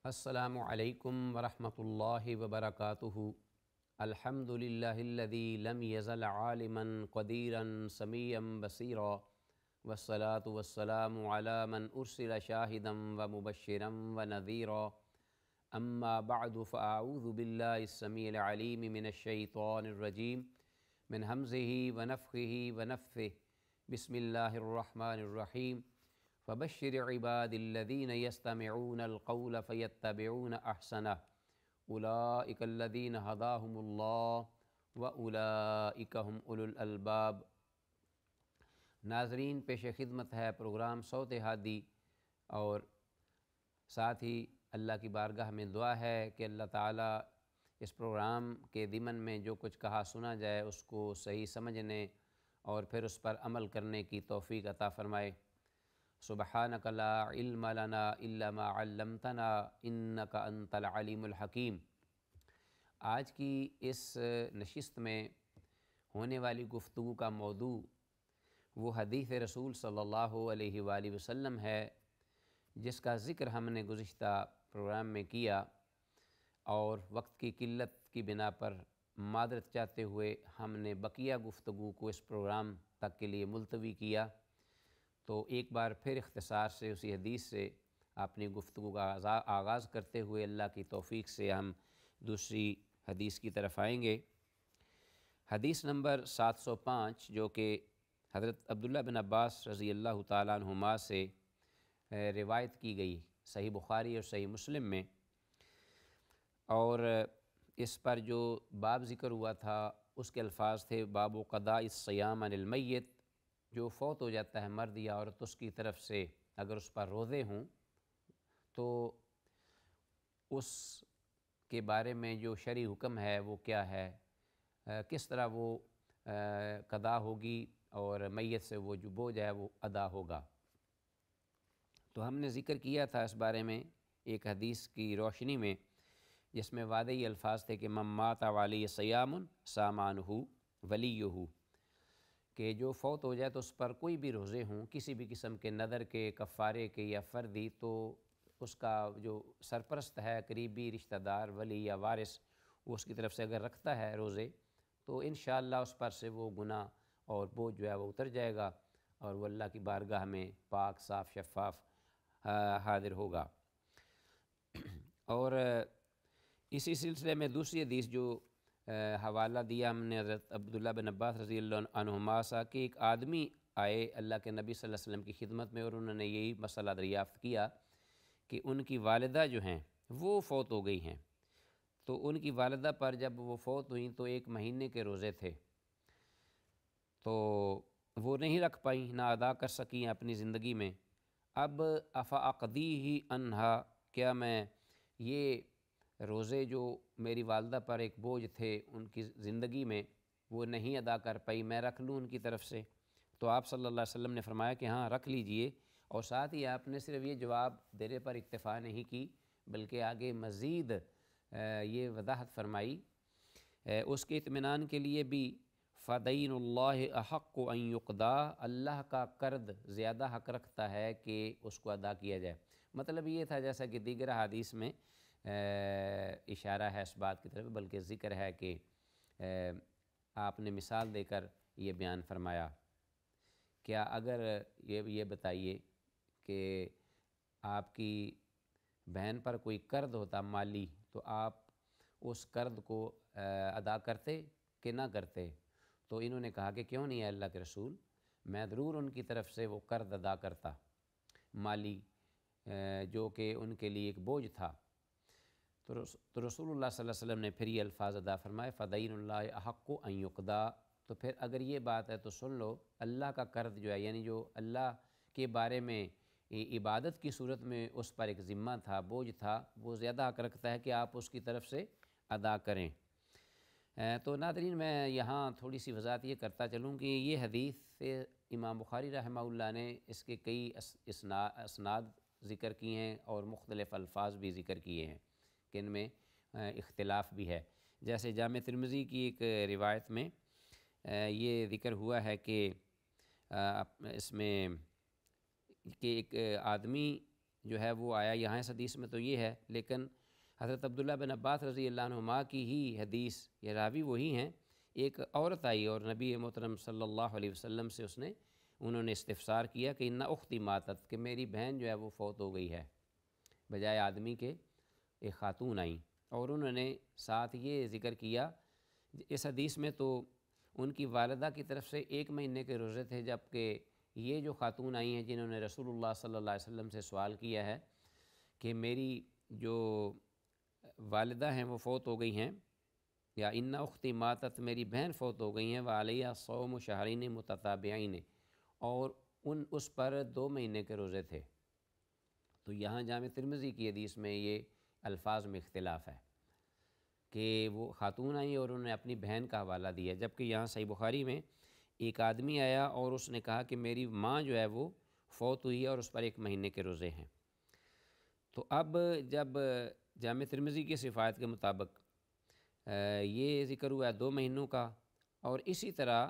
السلام علیکم ورحمۃ اللہ وبرکاتہ۔ الحمد للہ الذی لم یزل عالما قدیرا سمیعا بصیرا والصلاة والسلام علی من ارسل شاہدا ومبشرا ونذیرا اما بعد فاعوذ باللہ السمیع العلیم من الشیطان الرجیم من ہمزہ ونفخہ ونفثہ بسم اللہ الرحمن الرحیم فبشر عباد الذین یستمعون القول فیتبعون احسنہ اولئک الذین ہداہم اللہ واولئک هم اولو الالباب۔ ناظرین، پیش خدمت ہے پروگرام صوت ہادی، اور ساتھ ہی اللہ کی بارگاہ میں دعا ہے کہ اللہ تعالیٰ اس پروگرام کے ضمن میں جو کچھ کہا سنا جائے اس کو صحیح سمجھنے اور پھر اس پر عمل کرنے کی توفیق عطا فرمائے۔ سبحانک لا علم لنا الا ما علمتنا انک انت العلیم الحکیم۔ آج کی اس نشست میں ہونے والی گفتگو کا موضوع وہ حدیث رسول صلی اللہ علیہ وآلہ وسلم ہے جس کا ذکر ہم نے گزشتہ پروگرام میں کیا، اور وقت کی قلت کی بنا پر معذرت چاہتے ہوئے ہم نے بقیہ گفتگو کو اس پروگرام تک کے لیے ملتوی کیا۔ تو ایک بار پھر اختصار سے اسی حدیث سے اپنی گفتگو کا آغاز کرتے ہوئے اللہ کی توفیق سے ہم دوسری حدیث کی طرف آئیں گے۔ حدیث نمبر 705، جو کہ حضرت عبداللہ بن عباس رضی اللہ تعالیٰ عنہما سے روایت کی گئی صحیح بخاری اور صحیح مسلم میں، اور اس پر جو باب ذکر ہوا تھا اس کے الفاظ تھے: باب قضاء الصیام عن المیت، جو فوت ہو جاتا ہے مرد یا عورت، اس کی طرف سے اگر اس پر روزے ہوں تو اس کے بارے میں جو شرعی حکم ہے وہ کیا ہے، کس طرح وہ قضا ہوگی اور میت سے وہ جو بوجھ ہے وہ ادا ہوگا۔ تو ہم نے ذکر کیا تھا اس بارے میں ایک حدیث کی روشنی میں، جس میں واضح الفاظ تھے کہ من مات وعلیہ صیام صام عنہ ولیہ، کہ جو فوت ہو جائے تو اس پر کوئی بھی روزے ہوں کسی بھی قسم کے نذر کے، کفارے کے یا فردی، تو اس کا جو سرپرست ہے، قریبی رشتہ دار، ولی یا وارث، وہ اس کی طرف سے اگر رکھتا ہے روزے تو انشاءاللہ اس پر سے وہ گناہ اور بوجھ جو ہے وہ اتر جائے گا، اور وہ اللہ کی بارگاہ میں پاک، صاف، شفاف حاضر ہوگا۔ اور اسی سلسلے میں دوسری حدیث جو حوالہ دیا ہم نے حضرت عبداللہ بن عباس رضی اللہ عنہما سے، کہ ایک آدمی آئے اللہ کے نبی صلی اللہ علیہ وسلم کی خدمت میں، اور انہوں نے یہی مسئلہ دریافت کیا کہ ان کی والدہ جو ہیں وہ فوت ہو گئی ہیں۔ تو ان کی والدہ پر جب وہ فوت ہوئیں تو 1 مہینے کے روزے تھے، تو وہ نہیں رکھ پائیں، نہ ادا کر سکیں اپنی زندگی میں۔ اب افاقدیہ عنہا، کیا میں یہ روزے جو میری والدہ پر ایک بوجھ تھے ان کی زندگی میں وہ نہیں ادا کر پائی، میں رکھ لوں ان کی طرف سے؟ تو آپ صلی اللہ علیہ وسلم نے فرمایا کہ ہاں رکھ لیجئے، اور ساتھ ہی آپ نے صرف یہ جواب دینے پر اکتفا نہیں کی بلکہ آگے مزید یہ وضاحت فرمائی اس کے اطمینان کے لیے بھی: فَدَيْنُ اللَّهِ أَحَقُّ أَن يُقْضَىٰ، اللہ کا قرض زیادہ حق رکھتا ہے کہ اس کو ادا کیا جائے۔ مطلب یہ تھا، جیسا کہ دیگر حدیث میں اشارہ ہے اس بات کی طرف، بلکہ ذکر ہے کہ آپ نے مثال دے کر یہ بیان فرمایا، کیا اگر یہ بتائیے کہ آپ کی بہن پر کوئی قرض ہوتا مالی، تو آپ اس قرض کو ادا کرتے کہ نہ کرتے؟ تو انہوں نے کہا کہ کیوں نہیں ہے اللہ کے رسول، میں ضرور ان کی طرف سے وہ قرض ادا کرتا مالی، جو کہ ان کے لیے ایک بوجھ تھا۔ تو رسول اللہ صلی اللہ علیہ وسلم نے پھر یہ الفاظ ادا فرمائے: فَدَيْنُ اللَّهِ أَحَقُّ أَن يُقْضَىٰ۔ تو پھر اگر یہ بات ہے تو سن لو، اللہ کا قرض جو ہے، یعنی جو اللہ کے بارے میں عبادت کی صورت میں اس پر ایک ذمہ تھا، بوجھ تھا، وہ زیادہ حق رکھتا ہے کہ آپ اس کی طرف سے ادا کریں۔ تو ناظرین، میں یہاں تھوڑی سی وضاحت یہ کرتا چلوں کہ یہ حدیث امام بخاری رحمہ اللہ نے اس کے کئی اسناد ذکر کیے ہیں اور مختلف الفاظ بھی ذکر کیے ہیں کہ ان میں اختلاف بھی ہے۔ جیسے جامع ترمذی کی ایک روایت میں یہ ذکر ہوا ہے کہ اس میں کہ ایک آدمی جو ہے وہ آیا یہاں اس حدیث میں تو یہ ہے، لیکن حضرت عبداللہ بن عباس رضی اللہ عنہما کی ہی حدیث، یہ راوی وہی ہیں، ایک عورت آئی اور نبی محترم صلی اللہ علیہ وسلم سے انہوں نے استفسار کیا کہ ان اختی ماتت، کہ میری بہن جو ہے وہ فوت ہو گئی ہے، بجائے آدمی کے ایک خاتون آئیں، اور انہوں نے ساتھ یہ ذکر کیا، اس حدیث میں تو ان کی والدہ کی طرف سے 1 مہینے کے روزے تھے، جبکہ یہ جو خاتون آئی ہیں جنہوں نے رسول اللہ صلی اللہ علیہ وسلم سے سوال کیا ہے کہ میری جو والدہ ہیں وہ فوت ہو گئی ہیں، یا ان اختی ماتت، میری بہن فوت ہو گئی ہیں، وعلیہ صوم شہرین متتابعین، اور اس پر 2 مہینے کے روزے تھے۔ تو یہاں جامع ترمذی کی حدیث میں یہ الفاظ میں اختلاف ہے کہ وہ خاتون آئیں اور انہوں نے اپنی بہن کا حوالہ دیا، جبکہ یہاں صحیح بخاری میں ایک آدمی آیا اور اس نے کہا کہ میری ماں جو ہے وہ فوت ہوئی ہے اور اس پر 1 مہینے کے روزے ہیں۔ تو اب جب جامع ترمذی کی صفات کے مطابق یہ ذکر ہوا ہے 2 مہینوں کا، اور اسی طرح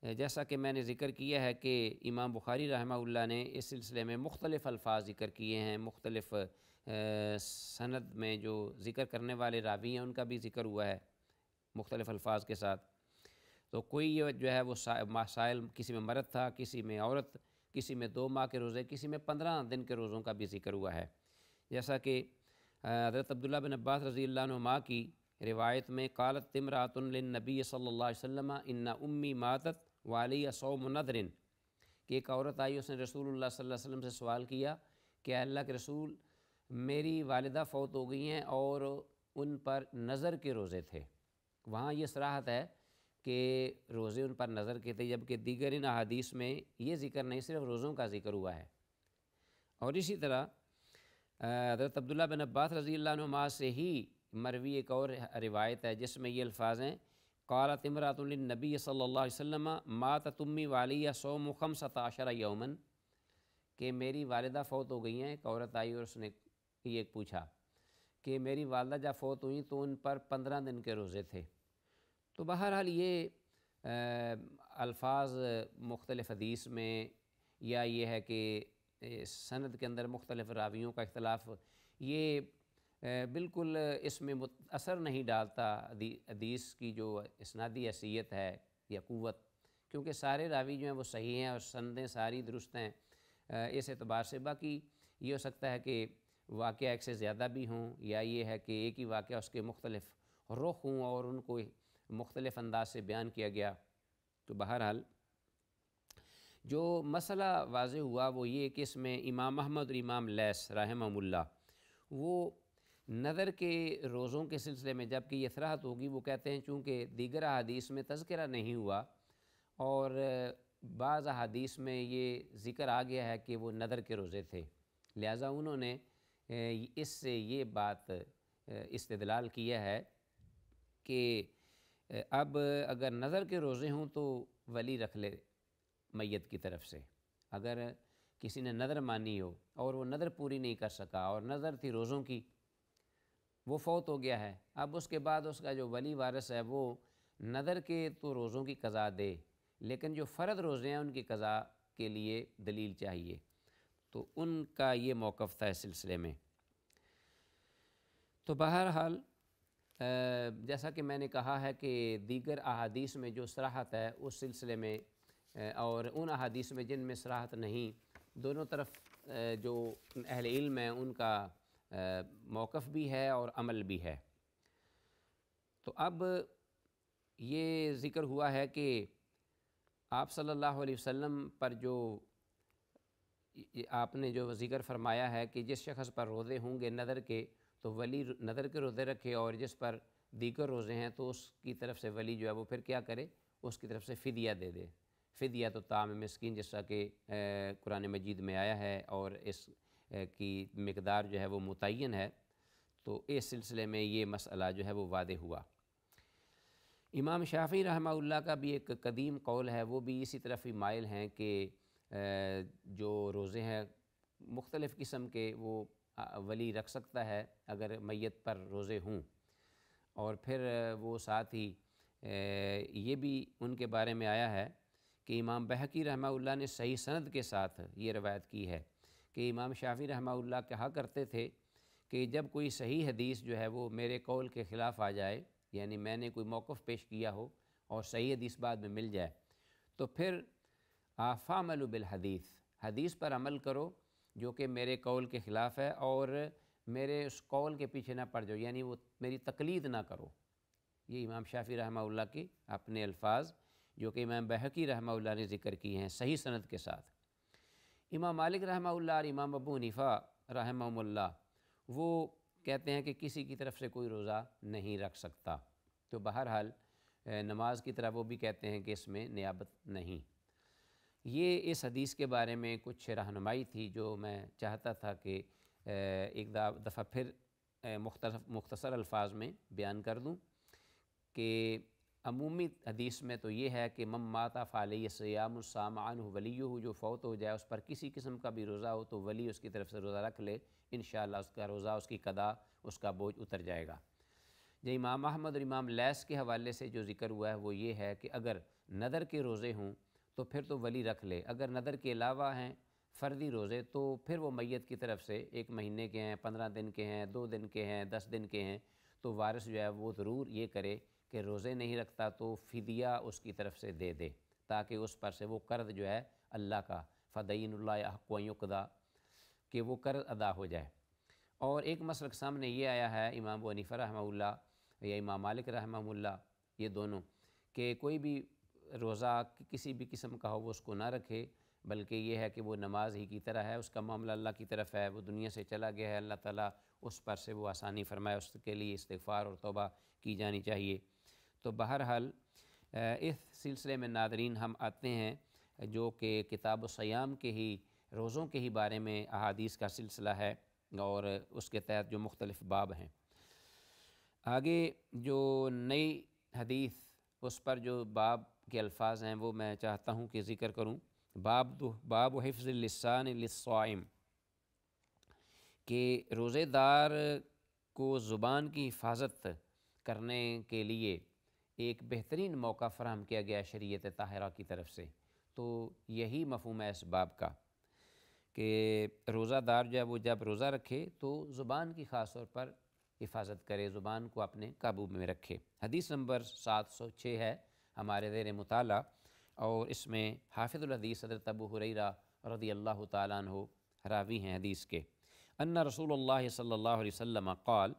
جیسا کہ میں نے ذکر کیا ہے کہ امام بخاری رحمہ اللہ نے اس سلسلے میں مختلف الفاظ ذکر کیے ہیں، مختلف سند میں جو ذکر کرنے والے راوی ہیں ان کا بھی ذکر ہوا ہے مختلف الفاظ کے ساتھ۔ تو کوئی جو ہے وہ مسائل، کسی میں مرد تھا، کسی میں عورت، کسی میں 2 ماہ کے روزے، کسی میں 15 دن کے روزوں کا بھی ذکر ہوا ہے، جیسا کہ حضرت عبداللہ بن عباس رضی اللہ عنہما کی روایت میں قالت امرأۃ للنبی صلی اللہ علیہ وسلم ان امی ماتت وعلی صوم نذر، کہ ایک عورت آئی، اس نے رسول اللہ صلی اللہ علیہ وسلم سے سوال کیا کہ اللہ کے رسول، میری والدہ فوت ہو گئی ہیں اور ان پر نظر کے روزے تھے۔ وہاں یہ صراحت ہے کہ روزے ان پر نظر کے تھے، جبکہ دیگر ان احادیث میں یہ ذکر نہیں، صرف روزوں کا ذکر ہوا ہے۔ اور اسی طرح حضرت عبداللہ بن عباس رضی اللہ عنہما سے ہی مروی ایک اور روایت ہے جس میں یہ الفاظ ہیں قالت امرأۃ للنبی صلی اللہ علیہ وسلم ماتت امی وعلی صوم 15 یوما، کہ میری والدہ فوت ہو گئی ہیں۔ ایک عورت آئی اور اس نے یہ پوچھا کہ میری والدہ جب فوت ہوئیں تو ان پر 15 دن کے روزے تھے۔ تو بہرحال یہ الفاظ مختلف حدیث میں، یا یہ ہے کہ سند کے اندر مختلف راویوں کا اختلاف، یہ بالکل اس میں اثر نہیں ڈالتا حدیث کی جو اسنادی حیثیت ہے یا قوت، کیونکہ سارے راوی جو ہیں وہ صحیح ہیں اور سندیں ساری درست ہیں اس اعتبار سے۔ باقی یہ ہو سکتا ہے کہ واقعہ ایک سے زیادہ بھی ہوں، یا یہ ہے کہ ایک ہی واقعہ اس کے مختلف رخ ہوں اور ان کو مختلف انداز سے بیان کیا گیا۔ تو بہرحال جو مسئلہ واضح ہوا وہ یہ کہ اس میں امام احمد اور امام لیث رحمہم اللہ وہ نظر کے روزوں کے سلسلے میں، جبکہ یہ صراحت ہوگی، وہ کہتے ہیں چونکہ دیگر احادیث میں تذکرہ نہیں ہوا اور بعض احادیث میں یہ ذکر آ گیا ہے کہ وہ نظر کے روزے تھے، لہٰذا انہوں نے اس سے یہ بات استدلال کیا ہے کہ اب اگر نظر کے روزے ہوں تو ولی رکھ لے میت کی طرف سے۔ اگر کسی نے نظر مانی ہو اور وہ نظر پوری نہیں کر سکا اور نظر تھی روزوں کی، وہ فوت ہو گیا ہے، اب اس کے بعد اس کا جو ولی وارث ہے وہ نظر کے تو روزوں کی قضا دے، لیکن جو فرض روزے ہیں ان کی قضا کے لیے دلیل چاہیے۔ تو ان کا یہ موقف تھا اس سلسلے میں۔ تو بہرحال جیسا کہ میں نے کہا ہے کہ دیگر احادیث میں جو صراحت ہے اس سلسلے میں اور ان احادیث میں جن میں صراحت نہیں، دونوں طرف جو اہل علم ہیں ان کا موقف بھی ہے اور عمل بھی ہے۔ تو اب یہ ذکر ہوا ہے کہ آپ صلی اللہ علیہ وسلم پر جو آپ نے جو ذکر فرمایا ہے کہ جس شخص پر روزے ہوں گے نظر کے تو ولی نظر کے روزے رکھے، اور جس پر دیگر روزے ہیں تو اس کی طرف سے ولی جو ہے وہ پھر کیا کرے، اس کی طرف سے فدیہ دے دے۔ فدیہ تو طعام مسکین جیسا کہ قرآن مجید میں آیا ہے اور اس کی مقدار جو ہے وہ متعین ہے، تو اس سلسلے میں یہ مسئلہ جو ہے وہ واضح ہوا۔ امام شافعی رحمہ اللہ کا بھی ایک قدیم قول ہے، وہ بھی اسی طرف ہی مائل ہیں کہ جو روزے ہیں مختلف قسم کے وہ ولی رکھ سکتا ہے اگر میت پر روزے ہوں، اور پھر وہ ساتھ ہی یہ بھی ان کے بارے میں آیا ہے کہ امام بہقی رحمہ اللہ نے صحیح سند کے ساتھ یہ روایت کی ہے کہ امام شافعی رحمہ اللہ کہا کرتے تھے کہ جب کوئی صحیح حدیث جو ہے وہ میرے قول کے خلاف آ جائے، یعنی میں نے کوئی موقف پیش کیا ہو اور صحیح حدیث بعد میں مل جائے، تو پھر فَعْمَلُوا بِالْحَدِيث، حدیث پر عمل کرو جو کہ میرے قول کے خلاف ہے، اور میرے اس قول کے پیچھے نہ پڑ جاؤ، یعنی وہ میری تقلید نہ کرو۔ یہ امام شافعی رحمہ اللہ کے اپنے الفاظ جو کہ امام بہقی رحمہ اللہ نے ذکر کی ہیں صحیح سند کے ساتھ۔ امام مالک رحمہ اللہ اور امام ابو حنیفہ رحمہ اللہ وہ کہتے ہیں کہ کسی کی طرف سے کوئی روزہ نہیں رکھ سکتا، تو بہرحال نماز کی طرح وہ بھی کہتے ہیں کہ اس میں نیابت نہیں۔ یہ اس حدیث کے بارے میں کچھ رہنمائی تھی جو میں چاہتا تھا کہ ایک دفعہ پھر مختصر الفاظ میں بیان کر دوں کہ عمومی حدیث میں تو یہ ہے کہ من مات فعلیہ صیام صام عنہ ولیہ، جو فوت ہو جائے اس پر کسی قسم کا بھی روزہ ہو تو ولی اس کی طرف سے روزہ رکھ لے، انشاءاللہ اس کا روزہ، اس کی قضا، اس کا بوجھ اتر جائے گا۔ جو امام احمد اور امام لیث کے حوالے سے جو ذکر ہوا ہے وہ یہ ہے کہ اگر نذر کے روزے ہوں تو پھر تو ولی رکھ لے، اگر نذر کے علاوہ ہیں فردی روزے تو پھر وہ میت کی طرف سے 1 مہینے کے ہیں، 15 دن کے ہیں، 2 دن کے ہیں، 10 دن کے ہیں، تو وارث جو ہے وہ ضرور یہ کرے کہ روزے نہیں رکھتا تو فدیہ اس کی طرف سے دے دے، تاکہ اس پر سے وہ قرض جو ہے اللہ کا فدین اللہ احق ان یقضی، کہ وہ قرض ادا ہو جائے۔ اور ایک مسلک سامنے یہ آیا ہے امام ابو حنیفہ رحمہ اللہ یا امام مالک رحمہ اللہ، یہ دونوں، کہ کوئی بھی روزہ کسی بھی قسم کا ہو وہ اس کو نہ رکھے، بلکہ یہ ہے کہ وہ نماز ہی کی طرح ہے، اس کا معاملہ اللہ کی طرف ہے، وہ دنیا سے چلا گیا ہے، اللہ تعالیٰ اس پر سے وہ آسانی فرمائے، اس کے لیے استغفار اور توبہ کی جانی چاہیے۔ تو بہرحال اس سلسلے میں ناظرین ہم آتے ہیں جو کہ کتاب الصیام کے ہی روزوں کے ہی بارے میں احادیث کا سلسلہ ہے، اور اس کے تحت جو مختلف باب ہیں۔ آگے جو نئی حدیث اس پر جو باب کے الفاظ ہیں وہ میں چاہتا ہوں کہ ذکر کروں۔ باب حفظ اللسان للصائم، کہ روزے دار کو زبان کی حفاظت کرنے کے لیے ایک بہترین موقع فراہم کیا گیا شریعت طاہرہ کی طرف سے، تو یہی مفہوم ہے اس باب کا کہ روزہ دار جو ہے وہ جب روزہ رکھے تو زبان کی خاص طور پر حفاظت کرے، زبان کو اپنے قابو میں رکھے۔ حدیث نمبر 706 ہے ہمارے زیر مطالعہ، اور اس میں حافظ الحدیث حضرت ابو ہریرہ رضی اللہ تعالیٰ عنہ راوی ہیں حدیث کے۔ ان رسول اللہ صلی اللہ علیہ وسلم قال،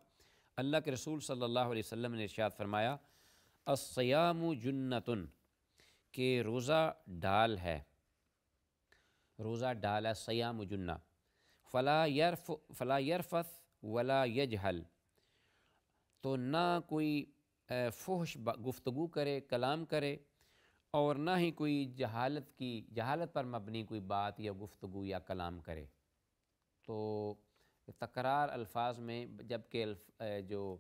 اللہ کے رسول صلی اللہ علیہ وسلم نے ارشاد فرمایا، الصیام جنتن، کہ روزہ ڈال ہے، روزہ ڈال ہے، صیام جنہ، فلا یرفث ولا یجہل، تو نہ کوئی فحش گفتگو کرے، کلام کرے، اور نہ ہی کوئی جہالت پر مبنی کوئی بات یا گفتگو یا کلام کرے۔ تو تکرار الفاظ میں، جبکہ جو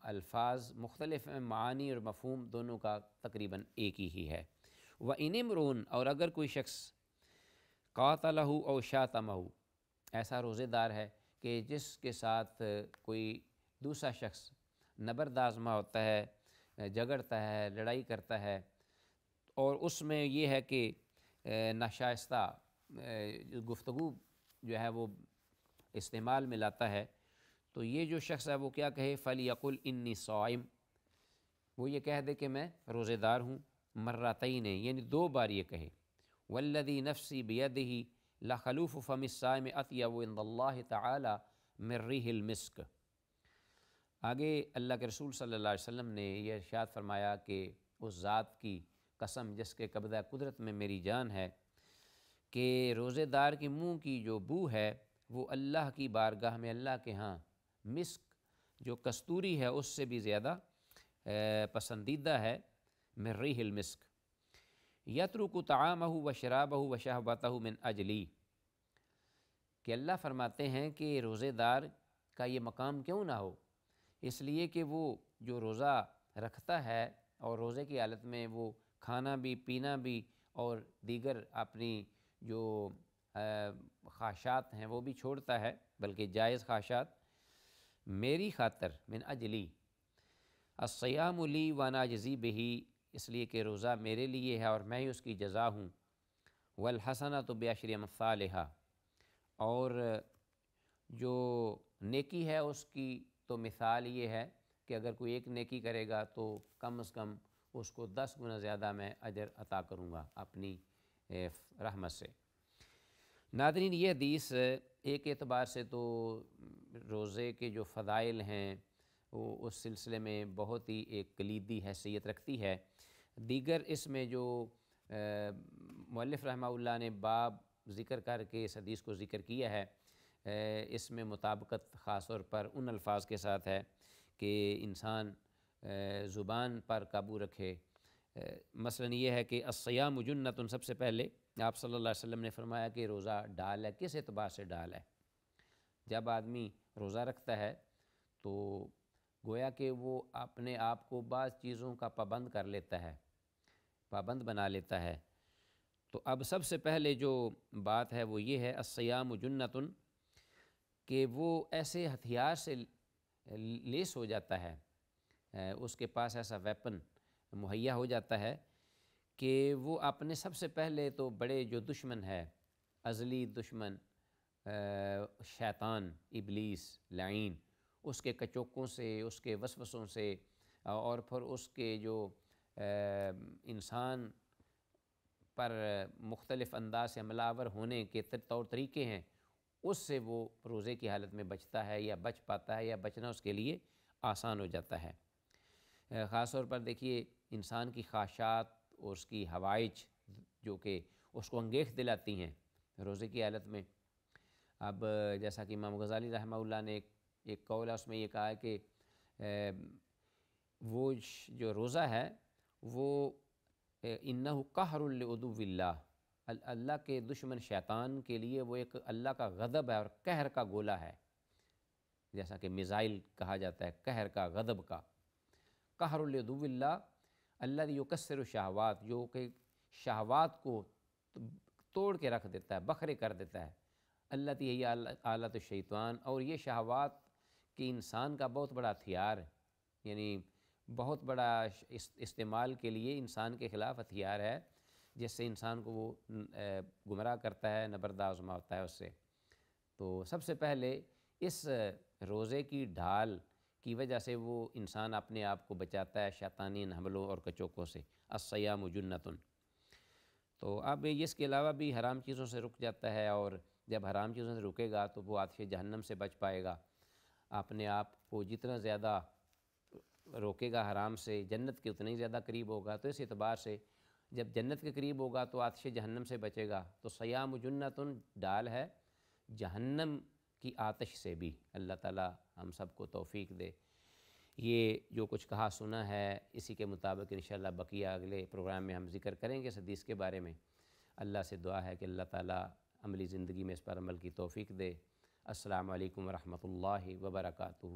الفاظ مختلف ہیں، معانی اور مفہوم دونوں کا تقریباً ایک ہی ہے۔ وَإِنِ امْرُؤٌ، اور اگر کوئی شخص قَاتَلَهُ أَوْ شَاتَمَهُ، ایسا روزے دار ہے کہ جس کے ساتھ کوئی دوسرا شخص نبرد آزما ہوتا ہے، جھگڑتا ہے، لڑائی کرتا ہے، اور اس میں یہ ہے کہ ناشائستہ گفتگو جو ہے وہ استعمال میں لاتا ہے، تو یہ جو شخص ہے وہ کیا کہے، فَلْيَقُلْ إِنِّي صَائِمٌ، وہ یہ کہہ دے کہ میں روزے دار ہوں، مرتين، یعنی 2 بار یہ کہے۔ وَالَّذِي نَفْسِي بِيَدِهِ لَخَلُوفُ فَمِ الصَّائِمِ أَطْيَبُ عِندَ اللَّهِ تَعَالَى مِن رِّيحِ الْمِسْكِ۔ آگے اللہ کے رسول صلی اللہ علیہ وسلم نے یہ ارشاد فرمایا کہ اس ذات کی قسم جس کے قبضہ قدرت میں میری جان ہے، کہ روزے دار کے منہ کی جو بو ہے وہ اللہ کی بارگاہ میں، اللہ کے ہاں مسک جو کستوری ہے اس سے بھی زیادہ پسندیدہ ہے، من ریح المسک۔ یترک طعامہ و شرابہ و شہوتہ من اجلی، کہ اللہ فرماتے ہیں کہ روزے دار کا یہ مقام کیوں نہ ہو، اس لیے کہ وہ جو روزہ رکھتا ہے اور روزے کی حالت میں وہ کھانا بھی، پینا بھی اور دیگر اپنی جو خواہشات ہیں وہ بھی چھوڑتا ہے، بلکہ جائز خواہشات، میری خاطر، من اجلی، الصیام لی وانا اجزی بہ، اس لیے کہ روزہ میرے لیے ہے اور میں ہی اس کی جزا ہوں، والحسنۃ بعشر امثالھا، اور جو نیکی ہے اس کی تو مثال یہ ہے کہ اگر کوئی ایک نیکی کرے گا تو کم از کم اس کو 10 گنا زیادہ میں اجر عطا کروں گا اپنی رحمت سے۔ ناظرین، یہ حدیث ایک اعتبار سے تو روزے کے جو فضائل ہیں وہ اس سلسلے میں بہت ہی ایک کلیدی حیثیت رکھتی ہے۔ دیگر اس میں جو مؤلف رحمہ اللہ نے باب ذکر کر کے اس حدیث کو ذکر کیا ہے، اس میں مطابقت خاص طور پر ان الفاظ کے ساتھ ہے کہ انسان زبان پر قابو رکھے۔ مثلا یہ ہے کہ الصیام جنۃ، سب سے پہلے آپ صلی اللہ علیہ وسلم نے فرمایا کہ روزہ ڈال ہے۔ کس اعتبار سے ڈال ہے؟ جب آدمی روزہ رکھتا ہے تو گویا کہ وہ اپنے آپ کو بعض چیزوں کا پابند کر لیتا ہے، پابند بنا لیتا ہے۔ تو اب سب سے پہلے جو بات ہے وہ یہ ہے الصیام جنۃ، کہ وہ ایسے ہتھیار سے لیس ہو جاتا ہے، اس کے پاس ایسا ویپن مہیا ہو جاتا ہے کہ وہ اپنے سب سے پہلے تو بڑے جو دشمن ہے، ازلی دشمن شیطان ابلیس لعین، اس کے کچوکوں سے، اس کے وسوسوں سے، اور پھر اس کے جو انسان پر مختلف انداز سے حملہ آور ہونے کے طور طریقے ہیں، اس سے وہ روزے کی حالت میں بچتا ہے یا بچ پاتا ہے، یا بچنا اس کے لیے آسان ہو جاتا ہے۔ خاص طور پر دیکھیے انسان کی خواہشات اور اس کی ہوائج جو کہ اس کو انگیخت دلاتی ہیں روزے کی حالت میں۔ اب جیسا کہ امام غزالی رحمہ اللہ نے ایک قول ہے، اس میں یہ کہا ہے کہ وہ جو روزہ ہے وہ انہ قہر لعدو اللہ، اللہ کے دشمن شیطان کے لیے وہ ایک اللہ کا غضب ہے اور قہر کا گولہ ہے، جیسا کہ میزائل کہا جاتا ہے، قہر کا، غضب کا۔ قہر لعدو اللہ الذی یکسر الشہوات، جو کہ شہوات کو توڑ کے رکھ دیتا ہے، بکھرے کر دیتا ہے۔ التی ہی آلۃ الشیطان، اور یہ شہوات کہ انسان کا بہت بڑا ہتھیار ہے، یعنی بہت بڑا استعمال کے لیے انسان کے خلاف ہتھیار ہے، جس سے انسان کو وہ گمراہ کرتا ہے، نبردہ آزماتا ہے اس سے۔ تو سب سے پہلے اس روزے کی ڈھال کی وجہ سے وہ انسان اپنے آپ کو بچاتا ہے شیطانی حملوں اور کچوکوں سے۔ الصیام جنۃ۔ تو اب اس کے علاوہ بھی حرام چیزوں سے رک جاتا ہے، اور جب حرام چیزوں سے رکے گا تو وہ آتش جہنم سے بچ پائے گا۔ اپنے آپ کو جتنا زیادہ روکے گا حرام سے، جنت کے اتنے ہی زیادہ قریب ہوگا۔ تو اس اعتبار سے جب جنت کے قریب ہوگا تو آتش جہنم سے بچے گا۔ تو صیام جنۃ ڈال ہے جہنم کی آتش سے بھی۔ اللہ تعالی ہم سب کو توفیق دے۔ یہ جو کچھ کہا سنا ہے اسی کے مطابق انشاءاللہ بقیہ اگلے پروگرام میں ہم ذکر کریں گے اس حدیث کے بارے میں۔ اللہ سے دعا ہے کہ اللہ تعالی عملی زندگی میں اس پر عمل کی توفیق دے۔ السلام علیکم ورحمۃ اللہ وبرکاتہ۔